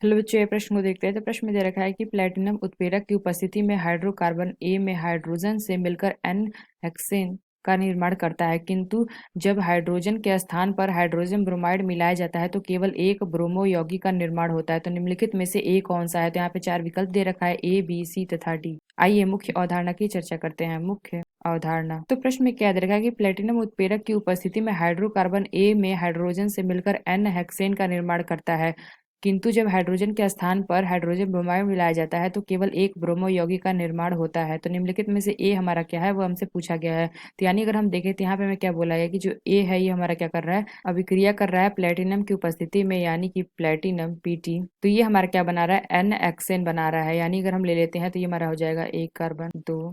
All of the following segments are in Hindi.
हेलो बच्चों, ये प्रश्न को देखते हैं। तो प्रश्न में दे रखा है कि प्लेटिनम उत्प्रेरक की उपस्थिति में हाइड्रोकार्बन ए में हाइड्रोजन से मिलकर एन हेक्सेन का निर्माण करता है, किंतु जब हाइड्रोजन के स्थान पर हाइड्रोजन ब्रोमाइड मिलाया जाता है तो केवल एक ब्रोमो यौगिक का निर्माण होता है। तो निम्नलिखित में से ए कौन सा है? तो यहाँ पे चार विकल्प दे रखा है, ए, बी, सी तथा डी। आइए मुख्य अवधारणा की चर्चा करते हैं। मुख्य अवधारणा। तो प्रश्न में क्या दे रखा है कि प्लेटिनम उत्प्रेरक की उपस्थिति में हाइड्रोकार्बन ए में हाइड्रोजन से मिलकर एन हेक्सेन का निर्माण करता है, किंतु जब हाइड्रोजन के स्थान पर हाइड्रोजन ब्रोमाइड मिलाया जाता है तो केवल एक ब्रोमो यौगिक का निर्माण होता है। तो निम्नलिखित में से ए हमारा क्या है, वो हमसे पूछा गया है। तो यानी अगर हम देखें तो यहाँ पे हमें क्या बोला है कि जो ए है ये हमारा क्या कर रहा है, अभिक्रिया कर रहा है प्लेटिनम की उपस्थिति में, यानी कि प्लेटिनम Pt। तो ये हमारा क्या बना रहा है, एन एक्सेन बना रहा है। यानी अगर हम ले लेते हैं तो ये हमारा हो जाएगा 1 कार्बन, 2,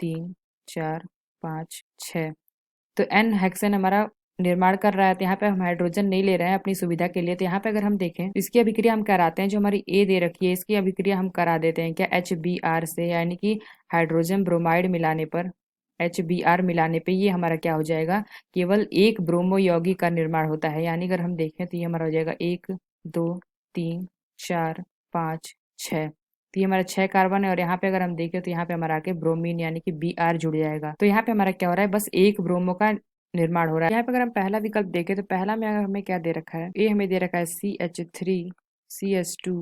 3, 4, 5, 6। तो एन हेक्सेन हमारा निर्माण कर रहा है। तो यहाँ पे हम हाइड्रोजन नहीं ले रहे हैं अपनी सुविधा के लिए। तो यहाँ पे अगर हम देखें तो इसकी अभिक्रिया हम कराते हैं, जो हमारी ए दे रखी है इसकी अभिक्रिया हम करा देते हैं क्या, HBr से, यानी कि हाइड्रोजन ब्रोमाइड मिलाने पर, HBr मिलाने पे ये हमारा क्या हो जाएगा, केवल एक ब्रोमो यौगिक का निर्माण होता है। यानी अगर हम देखें तो ये हमारा हो जाएगा 1, 2, 3, 4, 5, 6। तो ये हमारा 6 कार्बन है, और यहाँ पे अगर हम देखें तो यहाँ पे हमारा आके ब्रोमीन यानी कि Br जुड़ जाएगा। तो यहाँ पे हमारा क्या हो रहा है, बस एक ब्रोमो का निर्माण हो रहा है। यहाँ पे अगर हम पहला विकल्प देखें तो पहला में अगर हमें क्या दे रखा है, ए हमें दे रखा है CH3 CH2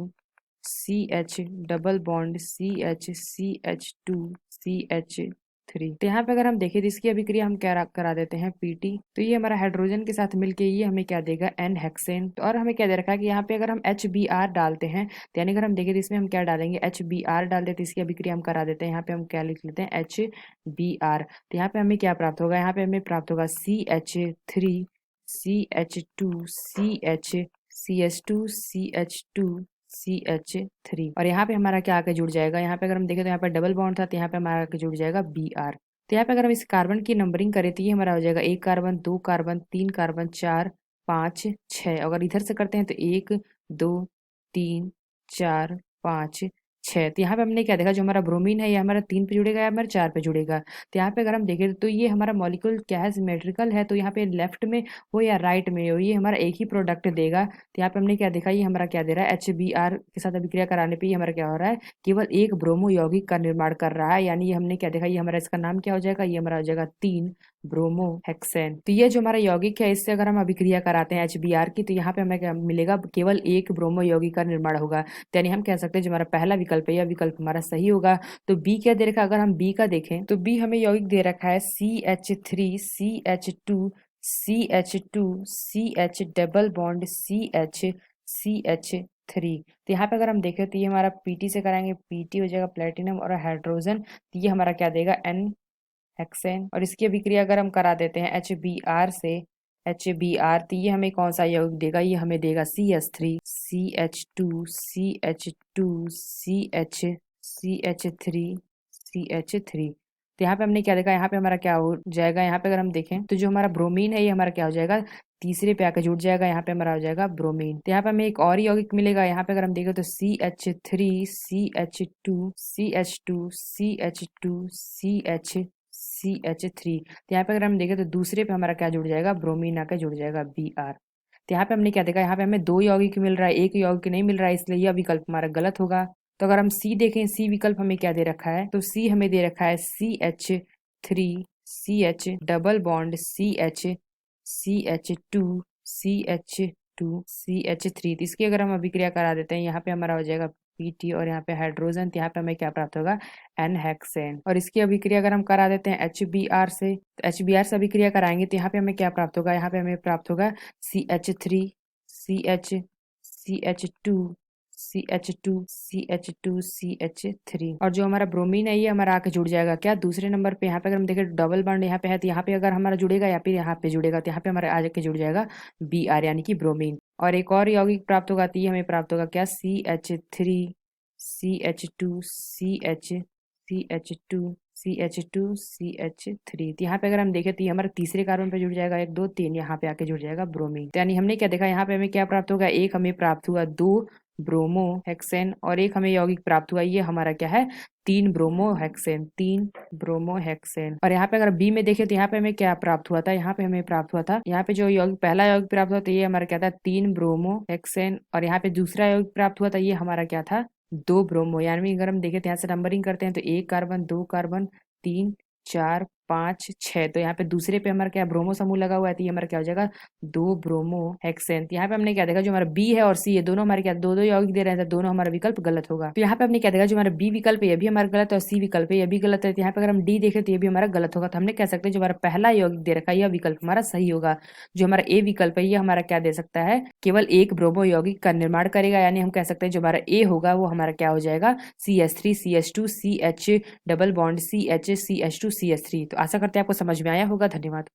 CH double bond CH CH2 CH3। तो यहाँ पे अगर हम देखें तो इसकी अभिक्रिया हम क्या करा देते हैं, Pt। तो ये हमारा हाइड्रोजन के साथ मिलके ये हमें क्या देगा, एन हेक्सेन। तो और हमें क्या दे रखा है कि यहाँ पे अगर हम HBr डालते हैं, तो यानी अगर हम देखें तो इसमें हम क्या डालेंगे, HBr डाल देते हैं, इसकी अभिक्रिया हम करा देते हैं। यहाँ पे हम क्या लिख लेते हैं, HBr। तो यहाँ पे हमें क्या प्राप्त होगा, यहाँ पे हमें प्राप्त होगा CH3 CH2 CH CH2 CH2 CH3। और यहाँ पे हमारा क्या आके जुड़ जाएगा, यहाँ पे अगर हम देखें तो यहाँ पे डबल बॉन्ड था, तो यहाँ पे हमारा आके जुड़ जाएगा Br। तो यहाँ पे अगर हम इस कार्बन की नंबरिंग करें तो ये हमारा हो जाएगा 1 कार्बन, 2 कार्बन, 3 कार्बन, 4, 5, 6। अगर इधर से करते हैं तो 1, 2, 3, 4, 5, 6। तो यहाँ पे हमने क्या देखा, जो हमारा ब्रोमीन है ये हमारा 3 पे जुड़ेगा या हमारा 4 पे जुड़ेगा। तो यहाँ पे अगर हम देखें तो ये हमारा मॉलिक्यूल क्या है, सिमेट्रिकल है। तो यहाँ पे लेफ्ट में हो या राइट में हो, ये हमारा एक ही प्रोडक्ट देगा। तो यहाँ पे हमने क्या देखा, ये हमारा क्या दे रहा है, HBr के साथ अभिक्रिया कराने पे ये हमारा क्या हो रहा है, केवल एक ब्रोमो यौगिक का निर्माण कर रहा है। यानी ये हमने क्या देखा, ये हमारा इसका नाम क्या हो जाएगा, ये हमारा हो जाएगा 3 ब्रोमो हेक्सेन। तो ये जो हमारा यौगिक है इससे अगर हम अभिक्रिया कराते हैं HBr की, तो यहाँ पे हमें क्या मिलेगा, केवल एक ब्रोमो यौगिक का निर्माण होगा। यानी हम कह सकते हैं जो हमारा पहला विकल्प है यह विकल्प हमारा सही होगा। तो बी क्या दे रखा है, अगर हम बी का देखें तो बी हमें यौगिक दे रखा है CH3 CH2 CH2 CH double bond CH CH3। तो यहाँ पे अगर हम देखें तो ये हमारा Pt से कराएंगे, Pt हो जाएगा प्लेटिनम और हाइड्रोजन। तो ये हमारा क्या देगा, एन हेक्सेन। और इसकी अभिक्रिया अगर हम करा देते हैं HBr से, HBr, तो ये हमें कौन सा यौगिक देगा, ये हमें देगा CH3 CH2 CH2 CH CH3 CH3। तो यहाँ पे हमने क्या देखा, यहाँ पे हमारा क्या हो जाएगा, यहाँ पे अगर हम देखें तो जो हमारा ब्रोमीन है ये हमारा क्या हो जाएगा, तीसरे पे आकर जुड़ जाएगा। यहाँ पे हमारा हो जाएगा ब्रोमीन। तो यहाँ पे हमें एक और यौगिक मिलेगा। यहाँ पे अगर हम देखें तो CH3 CH2 CH2 CH2 CH CH3। तो यहाँ पे अगर हम देखें तो दूसरे पे हमारा क्या जुड़ जाएगा, ब्रोमीन आकर जुड़ जाएगा Br। तो यहाँ पे हमने क्या देखा, यहाँ पे हमें दो यौगिक मिल रहा है, एक यौगिक नहीं मिल रहा है, इसलिए यह विकल्प हमारा गलत होगा। तो अगर हम सी देखें, सी विकल्प हमें क्या दे रखा है, तो सी हमें दे रखा है CH3 CH double bond CH CH2 CH2 CH3। तो इसकी अगर हम अभिक्रिया करा देते हैं, यहाँ पे हमारा हो जाएगा Pt और यहाँ पे हाइड्रोजन। तो यहाँ पे हमें क्या प्राप्त होगा, एन हेक्सेन। और इसकी अभिक्रिया अगर हम करा देते हैं HBr से, तो HBr से अभिक्रिया कराएंगे तो यहाँ पे हमें क्या प्राप्त होगा, यहाँ पे हमें प्राप्त होगा CH3 CH CH2 CH2 CH2 CH3। और जो हमारा ब्रोमीन है ये हमारा आके जुड़ जाएगा क्या, दूसरे नंबर पे। यहाँ पे अगर हम देखें डबल बॉन्ड यहाँ पे है, तो यहाँ पे अगर हमारा जुड़ेगा या फिर यहाँ पे जुड़ेगा, तो यहाँ पे हमारा आके जुड़ जाएगा Br यानी कि ब्रोमीन। और एक और यौगिक प्राप्त होगा, तो ये हमें प्राप्त होगा क्या, CH3 CH2 CH CH2 CH2 CH3। तो यहाँ पे अगर हम देखें तो ये हमारे तीसरे कार्बन पे जुड़ जाएगा, 1, 2, 3, यहाँ पे आके जुड़ जाएगा ब्रोमीन। तो यानी हमने क्या देखा, यहाँ पे हमें क्या प्राप्त होगा, एक हमें प्राप्त हुआ, दो ब्रोमोहेक्सेन और एक हमें यौगिक प्राप्त हुआ, ये हमारा क्या है, 3 ब्रोमोहेक्सेन। और यहाँ पे अगर बी में देखें तो यहाँ पे हमें क्या प्राप्त हुआ था, यहाँ पे हमें प्राप्त हुआ था, यहाँ पे जो यौगिक पहला यौगिक प्राप्त हुआ था ये हमारा क्या था, 3 ब्रोमोहेक्सेन। और यहाँ पे दूसरा यौगिक प्राप्त हुआ था ये हमारा क्या था, 2 ब्रोमो। यानी अगर हम देखें तो यहाँ से नंबरिंग करते हैं तो 1 कार्बन, 2 कार्बन, 3, 4, 5, 6। तो यहाँ पे दूसरे पे हमारा क्या ब्रोमो समूह लगा हुआ है, तो ये हमारा क्या हो जाएगा, 2 ब्रोमोहेक्सेन। यहाँ पे हमने क्या देखा, जो हमारा बी है और सी है दोनों हमारे क्या, दो दो यौगिक दे रहे हैं, तो दोनों हमारा विकल्प गलत होगा। तो यहाँ पे हमने क्या देखा, जो हमारा बी विकल्प है ये भी हमारा गलत है और सी विकल्प है ये भी गलत है। तो यहाँ पे अगर हम डी देखें तो ये भी हमारा गलत होगा। तो हमने कह सकते हैं जो हमारा पहला यौगिक दे रखा है यह विकल्प हमारा सही होगा। जो हमारा ए विकल्प है ये हमारा क्या दे सकता है, केवल एक ब्रोमो यौगिक का निर्माण करेगा। यानी हम कह सकते हैं जो हमारा ए होगा वो हमारा क्या हो जाएगा, CH3CH2CH double bond CH CH2CH3। तो आशा करते हैं आपको समझ में आया होगा। धन्यवाद।